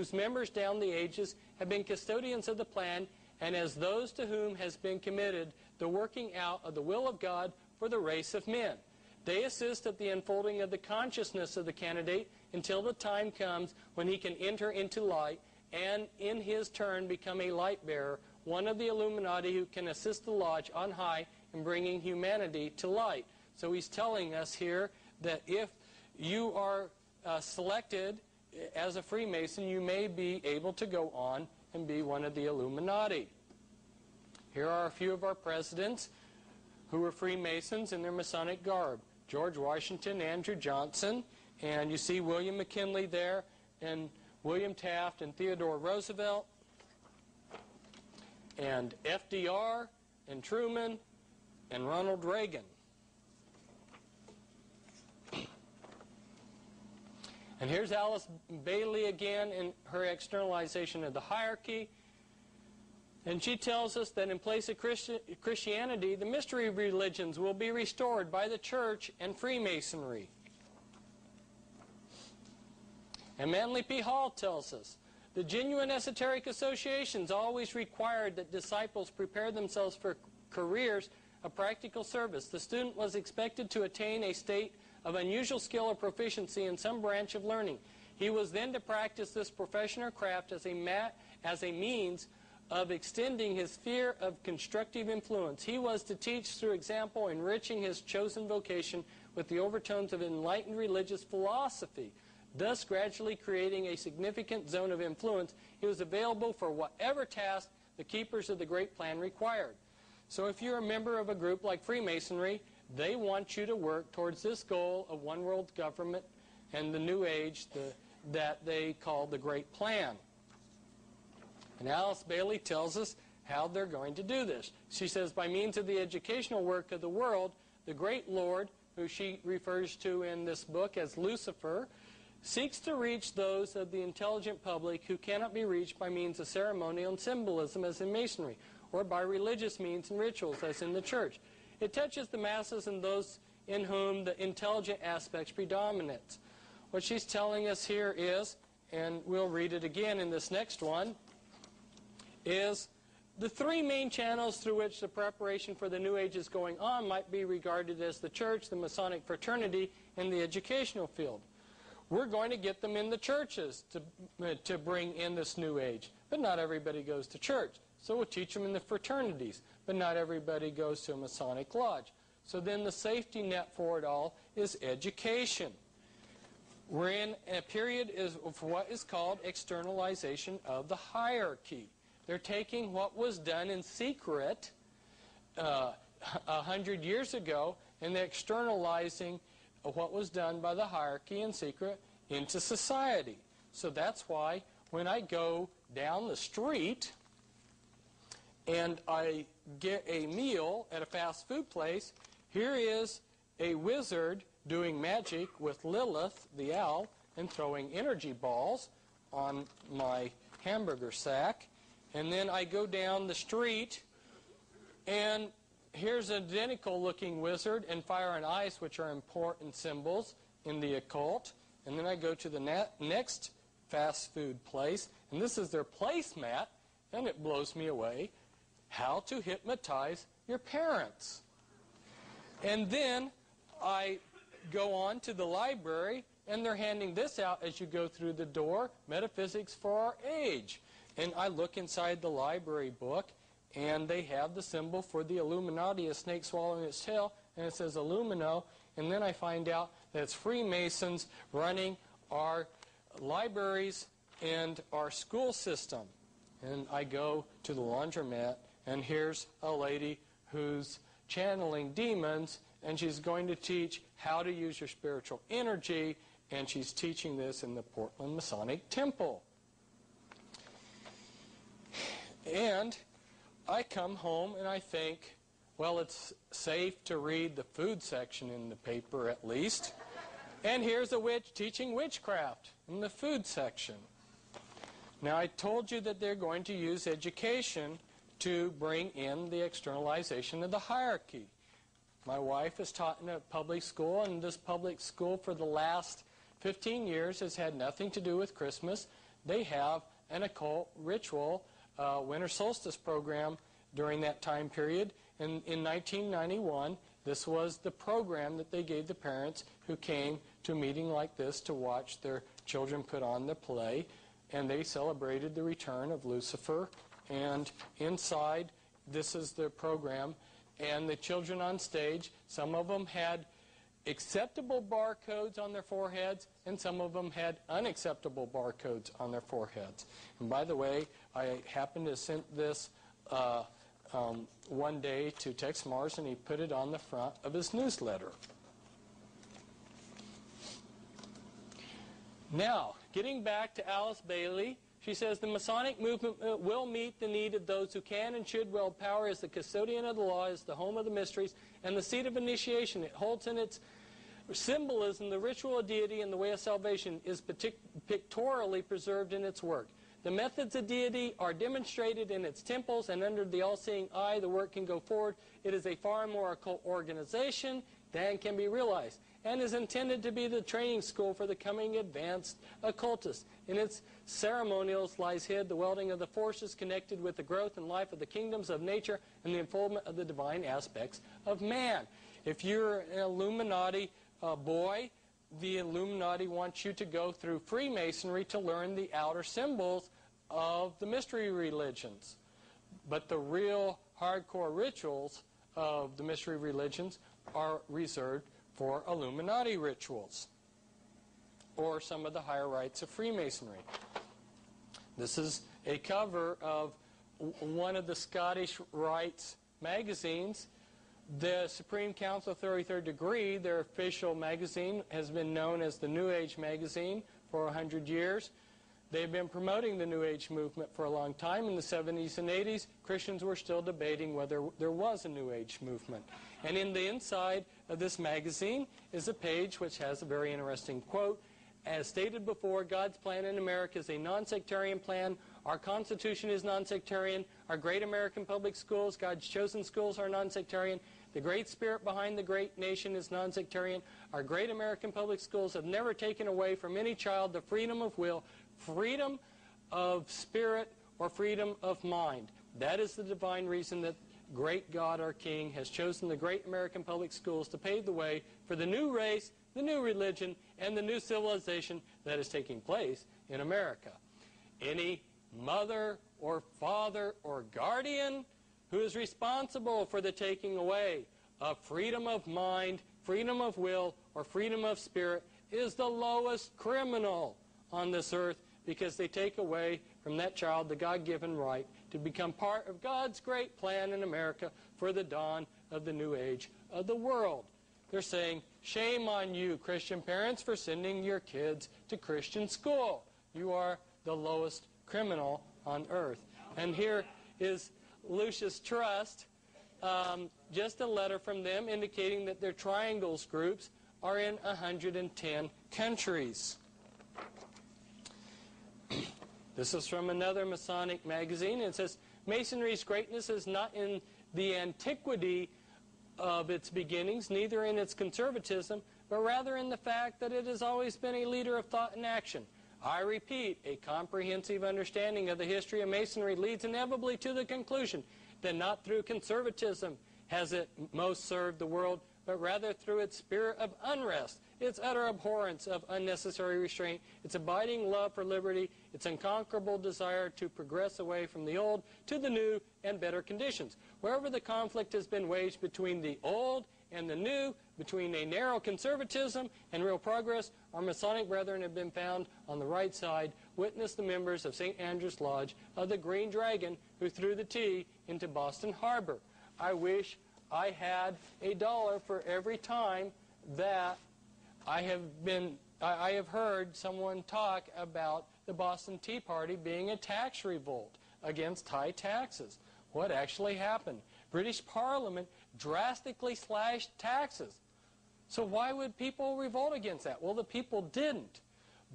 whose members down the ages have been custodians of the plan, and as those to whom has been committed the working out of the will of God for the race of men. They assist at the unfolding of the consciousness of the candidate until the time comes when he can enter into light and in his turn become a light bearer, one of the Illuminati who can assist the lodge on high in bringing humanity to light. So he's telling us here that if you are selected as a Freemason, you may be able to go on and be one of the Illuminati. Here are a few of our presidents who were Freemasons in their Masonic garb. George Washington, Andrew Johnson, and you see William McKinley there, and William Taft and Theodore Roosevelt, and FDR, and Truman, and Ronald Reagan. And here's Alice Bailey again in her externalization of the hierarchy. And she tells us that in place of Christianity, the mystery religions will be restored by the church and Freemasonry. And Manly P. Hall tells us, the genuine esoteric associations always required that disciples prepare themselves for careers of practical service. The student was expected to attain a state of unusual skill or proficiency in some branch of learning. He was then to practice this profession or craft as a means of extending his sphere of constructive influence. He was to teach through example, enriching his chosen vocation with the overtones of enlightened religious philosophy, thus gradually creating a significant zone of influence. He was available for whatever task the keepers of the great plan required. So if you're a member of a group like Freemasonry, they want you to work towards this goal of one world government and the New Age that they call the Great Plan. And Alice Bailey tells us how they're going to do this. She says, by means of the educational work of the world, the Great Lord, who she refers to in this book as Lucifer, seeks to reach those of the intelligent public who cannot be reached by means of ceremonial and symbolism as in Masonry, or by religious means and rituals as in the Church. It touches the masses and those in whom the intelligent aspects predominate. What she's telling us here is, and we'll read it again in this next one, is the three main channels through which the preparation for the New Age is going on might be regarded as the Church, the Masonic fraternity, and the educational field. We're going to get them in the churches to bring in this New Age, but not everybody goes to church. So we'll teach them in the fraternities, but not everybody goes to a Masonic lodge. So then the safety net for it all is education. We're in a period of what is called externalization of the hierarchy. They're taking what was done in secret 100 years ago, and they're externalizing what was done by the hierarchy in secret into society. So that's why when I go down the street and I get a meal at a fast food place, here is a wizard doing magic with Lilith, the owl, and throwing energy balls on my hamburger sack. And then I go down the street, and here's an identical looking wizard and fire and ice, which are important symbols in the occult. And then I go to the next fast food place, and this is their placemat, and it blows me away. How to hypnotize your parents. And then I go on to the library, and they're handing this out as you go through the door, Metaphysics for Our Age. And I look inside the library book, and they have the symbol for the Illuminati, a snake swallowing its tail, and it says Illumino. And then I find out that it's Freemasons running our libraries and our school system. And I go to the laundromat, and here's a lady who's channeling demons, and she's going to teach how to use your spiritual energy, and she's teaching this in the Portland Masonic Temple. And I come home and I think, well, it's safe to read the food section in the paper at least. And here's a witch teaching witchcraft in the food section. Now, I told you that they're going to use education to bring in the externalization of the hierarchy. My wife has taught in a public school, and this public school for the last 15 years has had nothing to do with Christmas, they have an occult ritual winter solstice program during that time period. In 1991, this was the program that they gave the parents who came to a meeting like this to watch their children put on the play, and they celebrated the return of Lucifer. And inside, this is the program, and the children on stage, some of them had acceptable barcodes on their foreheads, and some of them had unacceptable barcodes on their foreheads. And by the way, I happened to send this one day to Tex Mars, and he put it on the front of his newsletter. Now, getting back to Alice Bailey, she says the Masonic movement will meet the need of those who can and should wield power as the custodian of the law, as the home of the mysteries, and the seat of initiation. It holds in its symbolism the ritual of deity, and the way of salvation is pictorially preserved in its work. The methods of deity are demonstrated in its temples, and under the all-seeing eye the work can go forward. It is a far more occult organization than can be realized, and is intended to be the training school for the coming advanced occultists. In its ceremonials lies hid the welding of the forces connected with the growth and life of the kingdoms of nature and the unfoldment of the divine aspects of man. If you're an Illuminati boy, the Illuminati wants you to go through Freemasonry to learn the outer symbols of the mystery religions. But the real hardcore rituals of the mystery religions are reserved for Illuminati rituals, or some of the higher rites of Freemasonry. This is a cover of one of the Scottish Rites magazines. The Supreme Council 33rd Degree, their official magazine, has been known as the New Age magazine for 100 years. They've been promoting the New Age movement for a long time. In the 70s and 80s, Christians were still debating whether there was a New Age movement. And in the inside of this magazine is a page which has a very interesting quote. As stated before, God's plan in America is a non-sectarian plan. Our Constitution is non-sectarian. Our great American public schools, God's chosen schools, are non-sectarian. The great spirit behind the great nation is non-sectarian. Our great American public schools have never taken away from any child the freedom of will, freedom of spirit, or freedom of mind. That is the divine reason that great God, our King, has chosen the great American public schools to pave the way for the new race, the new religion, and the new civilization that is taking place in America. Any mother or father or guardian who is responsible for the taking away of freedom of mind, freedom of will, or freedom of spirit is the lowest criminal on this earth, because they take away from that child the God-given right to become part of God's great plan in America for the dawn of the new age of the world. They're saying, shame on you, Christian parents, for sending your kids to Christian school. You are the lowest criminal on earth. And here is Lucius Trust, just a letter from them indicating that their triangles groups are in 110 countries. This is from another Masonic magazine. It says, Masonry's greatness is not in the antiquity of its beginnings, neither in its conservatism, but rather in the fact that it has always been a leader of thought and action. I repeat, a comprehensive understanding of the history of Masonry leads inevitably to the conclusion that not through conservatism has it most served the world, but rather through its spirit of unrest, its utter abhorrence of unnecessary restraint, its abiding love for liberty, its unconquerable desire to progress away from the old to the new and better conditions. Wherever the conflict has been waged between the old and the new, between a narrow conservatism and real progress, our Masonic brethren have been found on the right side. Witness the members of St. Andrew's Lodge of the Green Dragon who threw the tea into Boston Harbor. I wish I had $1 for every time that I have heard someone talk about the Boston Tea Party being a tax revolt against high taxes. What actually happened? British Parliament drastically slashed taxes. So why would people revolt against that? Well, the people didn't.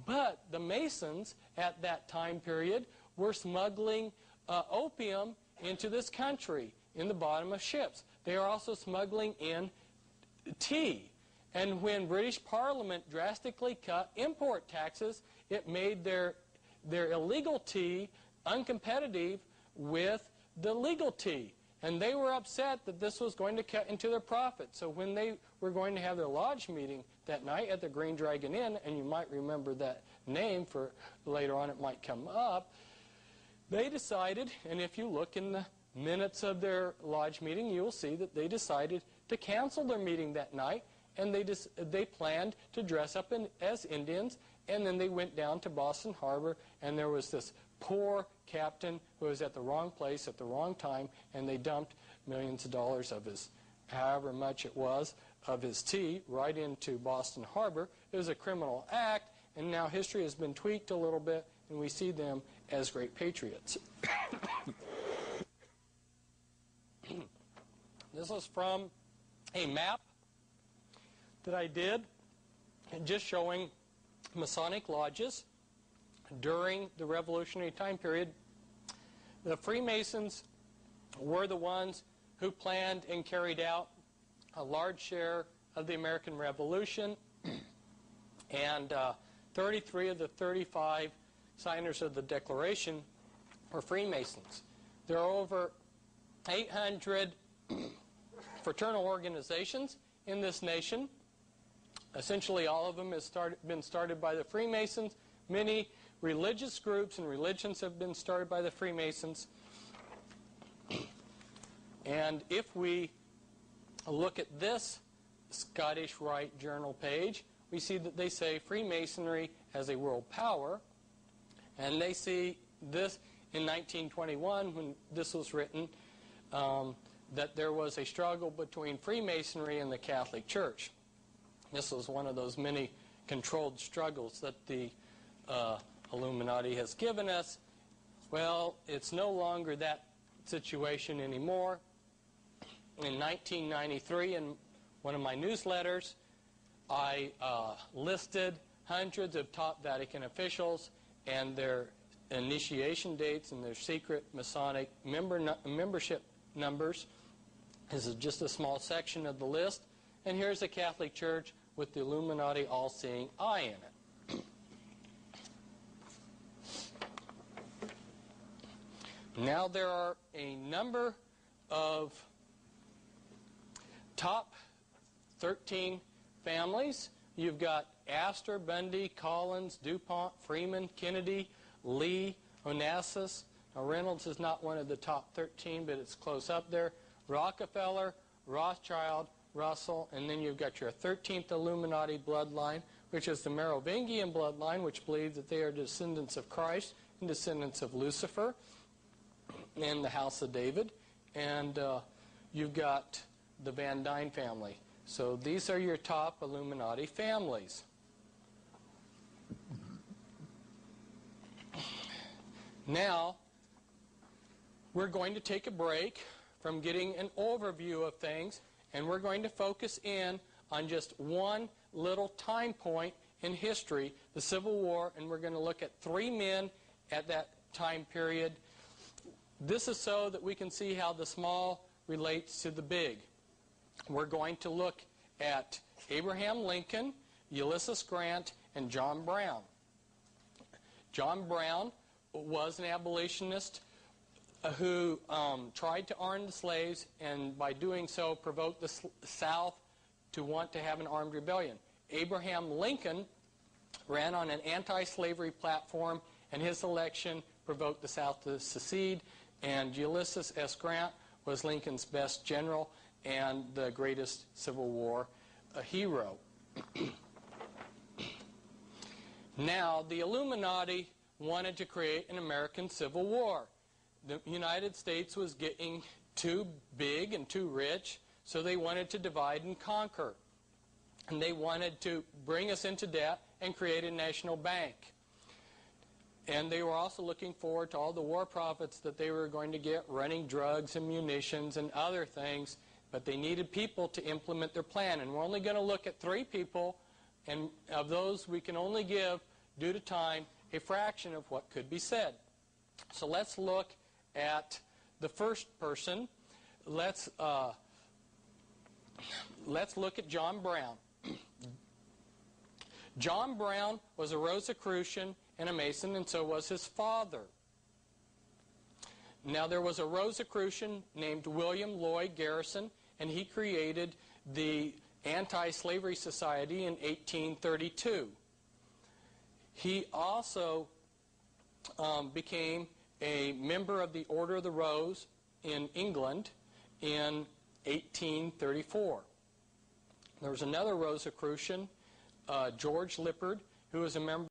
But the Masons at that time period were smuggling opium into this country in the bottom of ships. They are also smuggling in tea. And when British Parliament drastically cut import taxes, it made their their illegal tea uncompetitive with the legal tea. And they were upset that this was going to cut into their profit. So when they were going to have their lodge meeting that night at the Green Dragon Inn, and you might remember that name for later on it might come up, they decided, and if you look in the minutes of their lodge meeting, you will see that they decided to cancel their meeting that night, and they planned to dress up as Indians, and then they went down to Boston Harbor, and there was this poor captain who was at the wrong place at the wrong time, and they dumped millions of dollars of his, however much it was, of his tea right into Boston Harbor. It was a criminal act, and now history has been tweaked a little bit, and we see them as great patriots. This is from a map that I did just showing Masonic lodges during the Revolutionary time period. The Freemasons were the ones who planned and carried out a large share of the American Revolution, and 33 of the 35 signers of the Declaration were Freemasons. There are over 800 fraternal organizations in this nation. Essentially all of them have been started by the Freemasons. Many religious groups and religions have been started by the Freemasons. And if we look at this Scottish Rite Journal page, we see that they say Freemasonry as a world power. And they see this in 1921, when this was written, that there was a struggle between Freemasonry and the Catholic Church. This was one of those many controlled struggles that the Illuminati has given us. Well, it's no longer that situation anymore. In 1993, in one of my newsletters, I listed hundreds of top Vatican officials and their initiation dates and their secret Masonic membership numbers. This is just a small section of the list. And here's the Catholic Church with the Illuminati all-seeing eye in it. Now there are a number of top 13 families. You've got Astor, Bundy, Collins, DuPont, Freeman, Kennedy, Lee, Onassis. Now Reynolds is not one of the top 13, but it's close up there. Rockefeller, Rothschild, Russell, and then you've got your 13th Illuminati bloodline, which is the Merovingian bloodline, which believes that they are descendants of Christ and descendants of Lucifer and the House of David. And you've got the Van Dyne family. So these are your top Illuminati families. Now, we're going to take a break from getting an overview of things, and we're going to focus in on just one little time point in history, the Civil War, and we're going to look at 3 men at that time period. This is so that we can see how the small relates to the big. We're going to look at Abraham Lincoln, Ulysses Grant, and John Brown. John Brown was an abolitionist who tried to arm the slaves, and by doing so provoked the South to want to have an armed rebellion. Abraham Lincoln ran on an anti-slavery platform, and his election provoked the South to secede, and Ulysses S. Grant was Lincoln's best general and the greatest Civil War hero. Now, the Illuminati wanted to create an American Civil War. The United States was getting too big and too rich, so they wanted to divide and conquer. And they wanted to bring us into debt and create a national bank. And they were also looking forward to all the war profits that they were going to get running drugs and munitions and other things, but they needed people to implement their plan. And we're only going to look at 3 people, and of those we can only give, due to time, a fraction of what could be said. So let's look at the first person. Let's look at John Brown. John Brown was a Rosicrucian and a Mason, and so was his father. Now, there was a Rosicrucian named William Lloyd Garrison, and he created the Anti-Slavery Society in 1832. He also became a member of the Order of the Rose in England in 1834. There was another Rosicrucian, George Lippard, who was a member